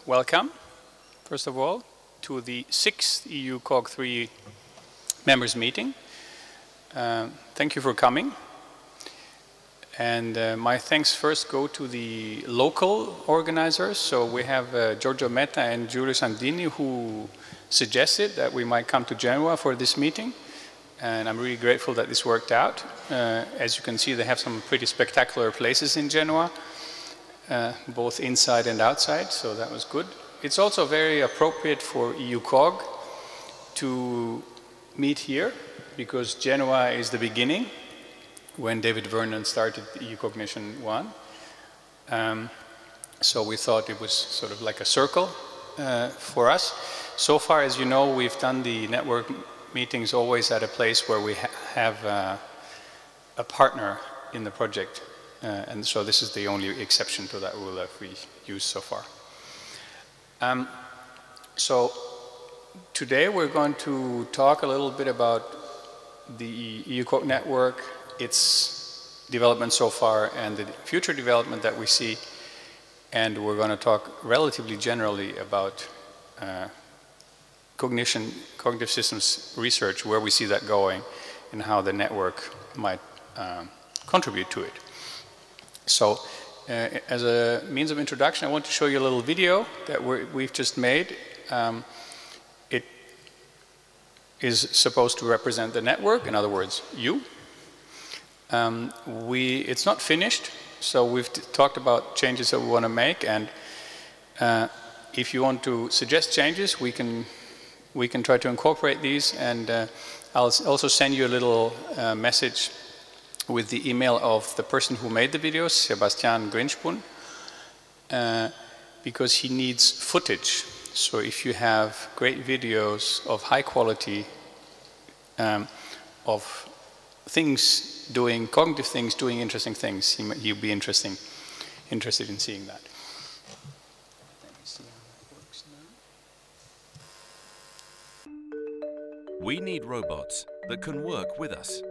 welcome, first of all, to the 6th EUCogIII members meeting. Thank you for coming. And my thanks first go to the local organizers. So we have Giorgio Metta and Giulio Sandini who suggested that we might come to Genoa for this meeting. And I'm really grateful that this worked out. As you can see, they have some pretty spectacular places in Genoa, both inside and outside, so that was good. It's also very appropriate for EUCog to meet here, because Genoa is the beginning, when David Vernon started EUCogIII I. So we thought it was sort of like a circle for us. So far, as you know, we've done the network meetings always at a place where we have a partner in the project. And so this is the only exception to that rule that we used so far. So today we're going to talk a little bit about the EUCog network, its development so far, and the future development that we see. And we're going to talk relatively generally about cognitive systems research, where we see that going, and how the network might contribute to it. So, as a means of introduction, I want to show you a little video that we've just made. It is supposed to represent the network, in other words, you. It's not finished, so we've talked about changes that we want to make, and if you want to suggest changes, we can try to incorporate these, and I'll also send you a little message with the email of the person who made the videos, Sebastian Grinspun, because he needs footage. So if you have great videos of high quality, of things doing, cognitive things, doing interesting things, he'll be interested in seeing that. Let me see how that works now. We need robots that can work with us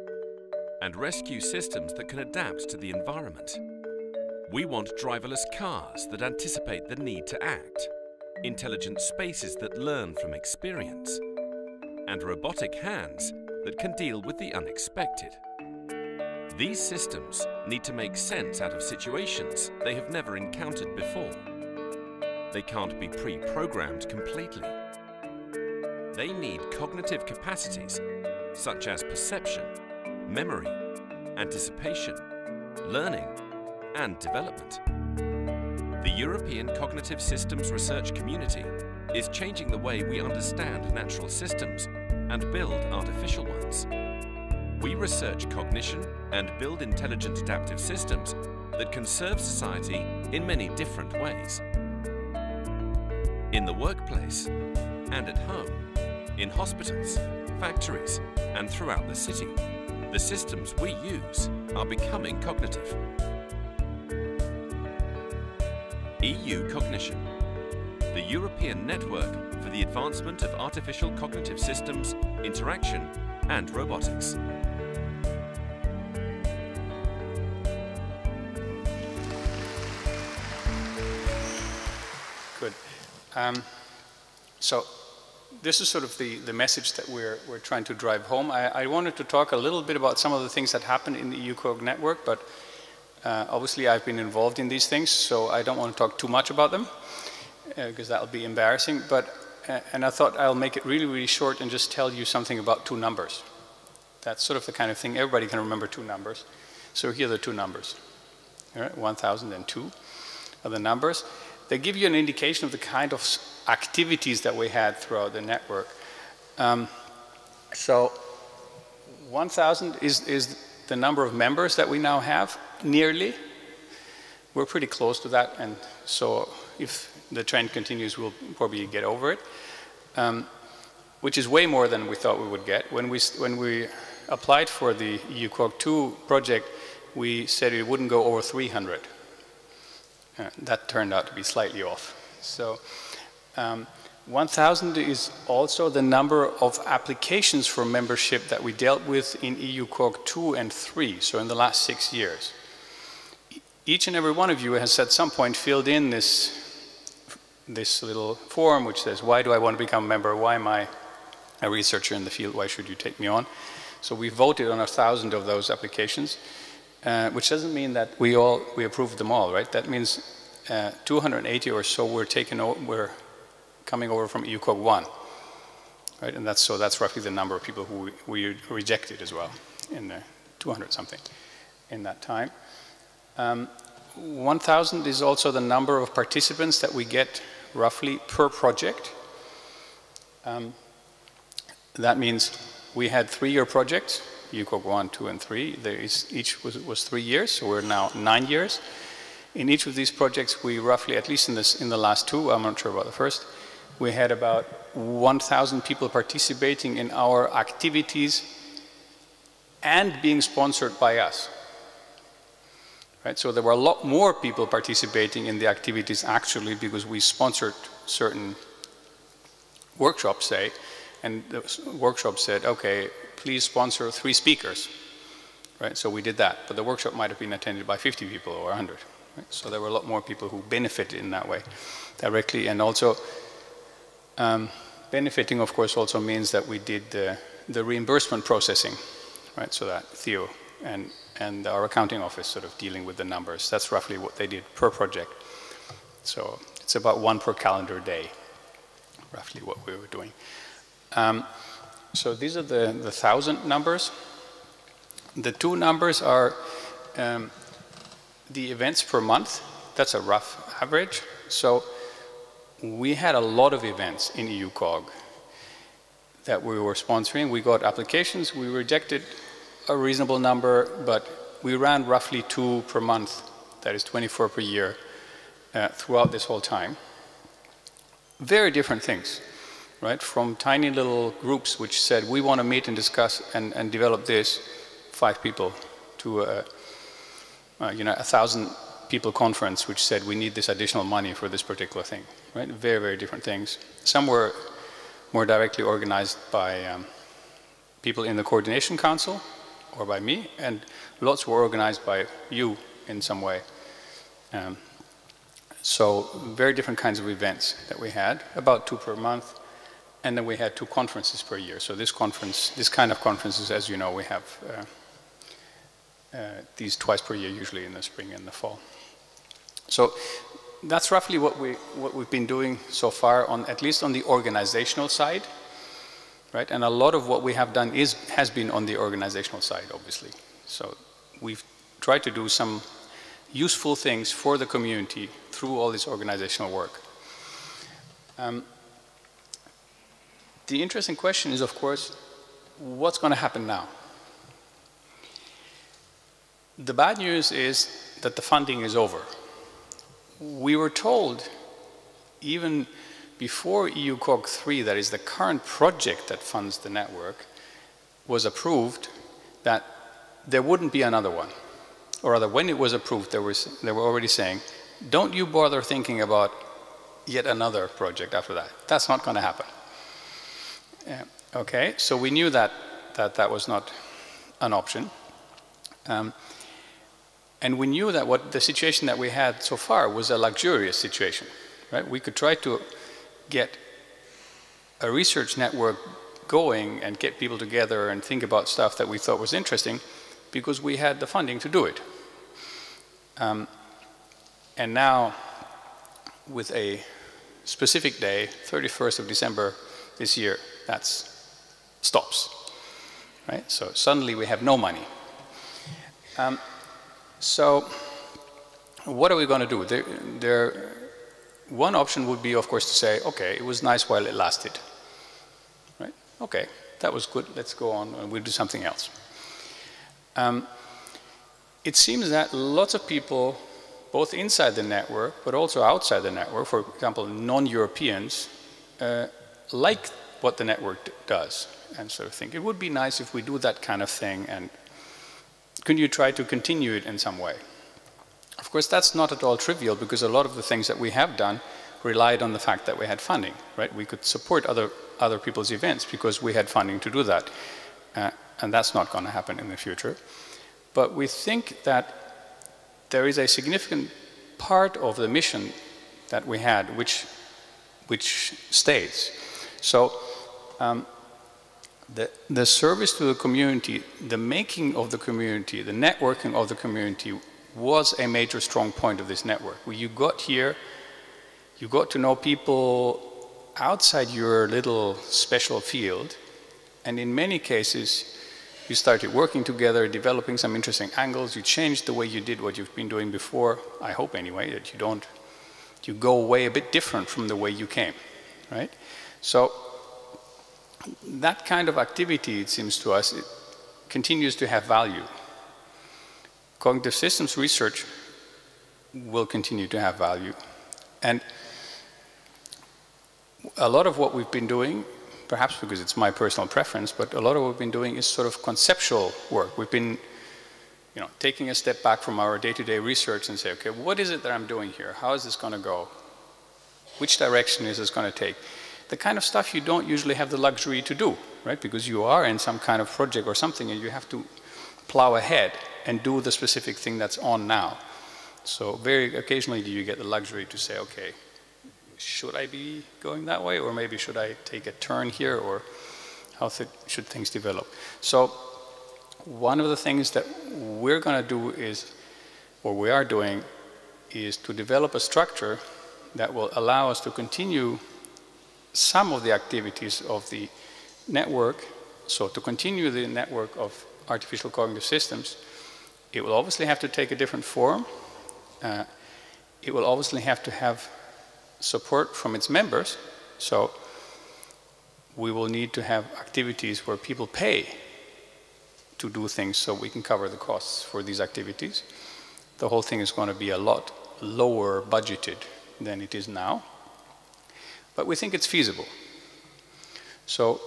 and rescue systems that can adapt to the environment. We want driverless cars that anticipate the need to act, intelligent spaces that learn from experience, and robotic hands that can deal with the unexpected. These systems need to make sense out of situations they have never encountered before. They can't be pre-programmed completely. They need cognitive capacities such as perception, memory, anticipation, learning, and development. The European cognitive systems research community is changing the way we understand natural systems and build artificial ones. We research cognition and build intelligent adaptive systems that can serve society in many different ways. In the workplace and at home, in hospitals, factories, and throughout the city, the systems we use are becoming cognitive. EUCogIII, the European Network for the Advancement of Artificial Cognitive Systems, Interaction, and Robotics. Good. So this is sort of the message that we're trying to drive home. I wanted to talk a little bit about some of the things that happen in the EUCog network, but obviously I've been involved in these things, so I don't want to talk too much about them, because that'll be embarrassing. And I thought I'll make it really, really short and just tell you something about two numbers. That's sort of the kind of thing, everybody can remember two numbers. So here are the two numbers. All right, 1002 are the numbers. They give you an indication of the kind of activities that we had throughout the network. So 1000 is the number of members that we now have, nearly. We're pretty close to that, and so if the trend continues, we'll probably get over it, which is way more than we thought we would get. When we applied for the EUCogIII project, we said it wouldn't go over 300. That turned out to be slightly off. So 1000 is also the number of applications for membership that we dealt with in EUCogII and III, so in the last 6 years. Each and every one of you has at some point filled in this this little form which says, why do I want to become a member? Why am I a researcher in the field? Why should you take me on? So we voted on 1,000 of those applications, which doesn't mean that we approved them all, right? That means 280 or so were coming over from EUCogII, right? And that's roughly the number of people who we rejected as well, in 200 something in that time. 1,000 is also the number of participants that we get roughly per project. That means we had 3-year projects, EUCogII, II, and III. Each was 3 years, so we're now 9 years. In each of these projects, we roughly, at least in the last 2, I'm not sure about the first, we had about 1,000 people participating in our activities and being sponsored by us. Right? So there were a lot more people participating in the activities actually because we sponsored certain workshops, say, and the workshop said, okay, please sponsor 3 speakers. Right? So we did that, but the workshop might have been attended by 50 people or 100. Right? So there were a lot more people who benefited in that way directly, and also benefiting, of course, also means that we did the reimbursement processing, right? So that Theo and our accounting office sort of dealing with the numbers. That's roughly what they did per project. So it's about 1 per calendar day, roughly what we were doing. So these are the 1,000 numbers. The 2 numbers are the events per month. That's a rough average. So we had a lot of events in EUCog that we were sponsoring. We got applications. We rejected a reasonable number, but we ran roughly 2 per month, that is 24 per year, throughout this whole time. Very different things, right? From tiny little groups which said, we want to meet and discuss and develop this, 5 people, to a 1,000 people conference which said, we need this additional money for this particular thing, right? Very, very different things. Some were more directly organized by people in the coordination council, or by me, and lots were organized by you in some way. So very different kinds of events that we had, about 2 per month, and then we had 2 conferences per year. So this kind of conferences, as you know, we have these twice per year, usually in the spring and the fall. So that's roughly what we've been doing so far, at least on the organizational side. Right? And a lot of what we have done has been on the organizational side, obviously. So we've tried to do some useful things for the community through all this organizational work. The interesting question is, of course, what's going to happen now? The bad news is that the funding is over. We were told, even before EUCogIII, that is the current project that funds the network, was approved, that there wouldn't be another one. Or rather, when it was approved, they were already saying, don't you bother thinking about yet another project after that. That's not going to happen. Okay, so we knew that was not an option. And we knew that the situation that we had so far was a luxurious situation. Right? We could try to get a research network going and get people together and think about stuff that we thought was interesting because we had the funding to do it. And now, with a specific day, 31st of December this year, that stops. Right? So suddenly we have no money. So what are we going to do? One option would be, of course, to say, okay, it was nice while it lasted. Right? Okay, that was good, let's go on and we'll do something else. It seems that lots of people, both inside the network, but also outside the network, for example, non-Europeans, like what the network does and sort of think, it would be nice if we do that kind of thing, and can you try to continue it in some way? Of course, that's not at all trivial, because a lot of the things that we have done relied on the fact that we had funding, right? We could support other people's events because we had funding to do that. And that's not going to happen in the future. But we think that there is a significant part of the mission that we had, which which stays. So the service to the community, the making of the community, the networking of the community was a major strong point of this network. When you got here, you got to know people outside your little special field, and in many cases you started working together, developing some interesting angles. You changed the way you did what you've been doing before. I hope anyway that you go away a bit different from the way you came, right? So that kind of activity, it seems to us, it continues to have value. Cognitive systems research will continue to have value. And a lot of what we've been doing, perhaps because it's my personal preference, but a lot of what we've been doing is sort of conceptual work. We've been, you know, taking a step back from our day-to-day research and say, okay, what is it that I'm doing here? How is this going to go? Which direction is this going to take? The kind of stuff you don't usually have the luxury to do, right? Because you are in some kind of project or something and you have to plow ahead and do the specific thing that's on now. So very occasionally do you get the luxury to say, okay, should I be going that way, or maybe should I take a turn here, or how should things develop? So one of the things that we're going to do is, or we are doing, is to develop a structure that will allow us to continue some of the activities of the network. So to continue the network of artificial cognitive systems, it will obviously have to take a different form. It will obviously have to have support from its members. So we will need to have activities where people pay to do things so we can cover the costs for these activities. The whole thing is going to be a lot lower budgeted than it is now. But we think it's feasible. So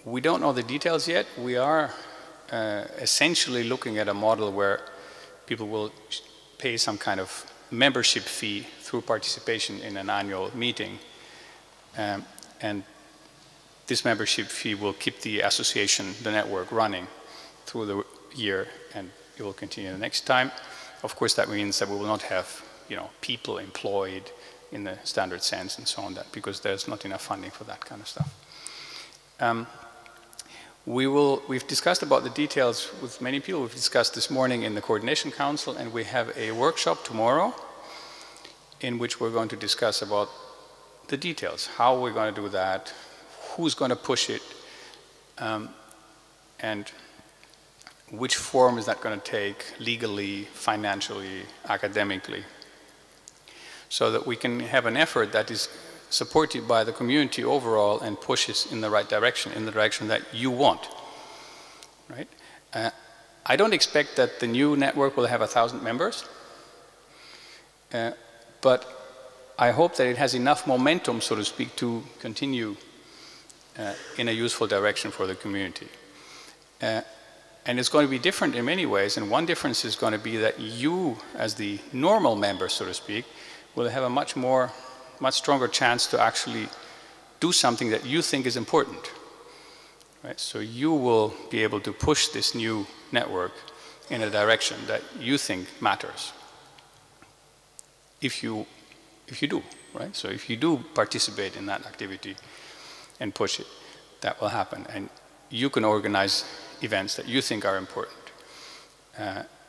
we don't know the details yet. We are essentially looking at a model where people will pay some kind of membership fee through participation in an annual meeting. And this membership fee will keep the association, the network, running through the year, and it will continue the next time. Of course, that means that we will not have, you know, people employed in the standard sense and so on, that because there's not enough funding for that kind of stuff. We've discussed about the details with many people. We've discussed this morning in the Coordination Council, and we have a workshop tomorrow in which we're going to discuss about the details, how we're going to do that, who's going to push it, and which form is that going to take legally, financially, academically, so that we can have an effort that is supported by the community overall and pushes in the right direction, in the direction that you want, right? I don't expect that the new network will have 1,000 members, but I hope that it has enough momentum, so to speak, to continue in a useful direction for the community. And it's going to be different in many ways, and one difference is going to be that you, as the normal member, so to speak, will have a much stronger chance to actually do something that you think is important, right? So you will be able to push this new network in a direction that you think matters. If you do, right? So if you do participate in that activity and push it, that will happen. And you can organize events that you think are important.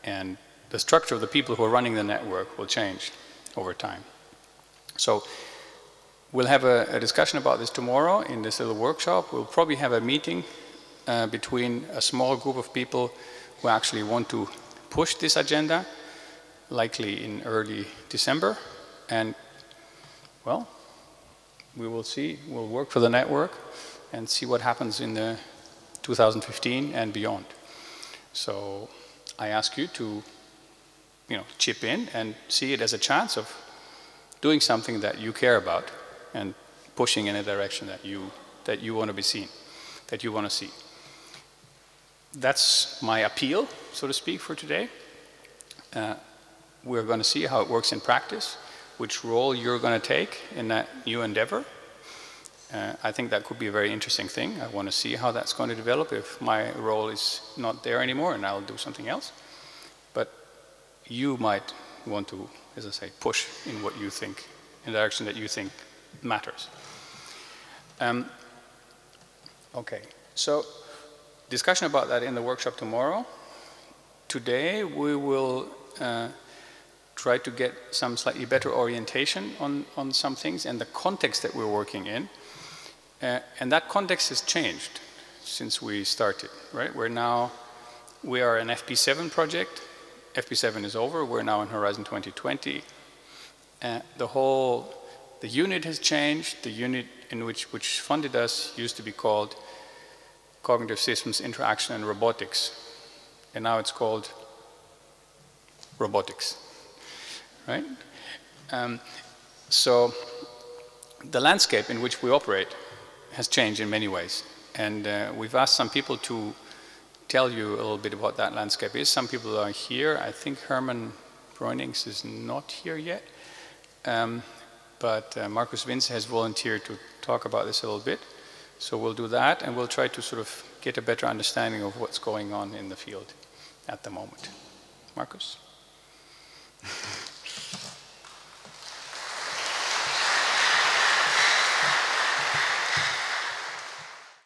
And the structure of the people who are running the network will change over time. So we'll have a discussion about this tomorrow in this little workshop. We'll probably have a meeting between a small group of people who actually want to push this agenda, likely in early December. And, well, we will see. We'll work for the network and see what happens in the 2015 and beyond. So I ask you to, chip in and see it as a chance of doing something that you care about and pushing in a direction that you want to be seen, that you want to see. That's my appeal, so to speak, for today. We're going to see how it works in practice, which role you're going to take in that new endeavor. I think that could be a very interesting thing. I want to see how that's going to develop if my role is not there anymore and I'll do something else. But you might want to, as I say, push in what you think in the direction that you think matters. Okay, so discussion about that in the workshop tomorrow. Today we will try to get some slightly better orientation on some things and the context that we're working in. And that context has changed since we started, right? We are an FP7 project. FP7 is over. We're now in Horizon 2020. The unit has changed. The unit in which funded us used to be called Cognitive Systems, Interaction and Robotics. And now it's called Robotics, right? So the landscape in which we operate has changed in many ways. And we've asked some people to tell you a little bit about what that landscape is. Some people are here. I think Herman Breunings is not here yet. But Markus Vince has volunteered to talk about this a little bit. So we'll do that, and we'll try to sort of get a better understanding of what's going on in the field at the moment. Markus?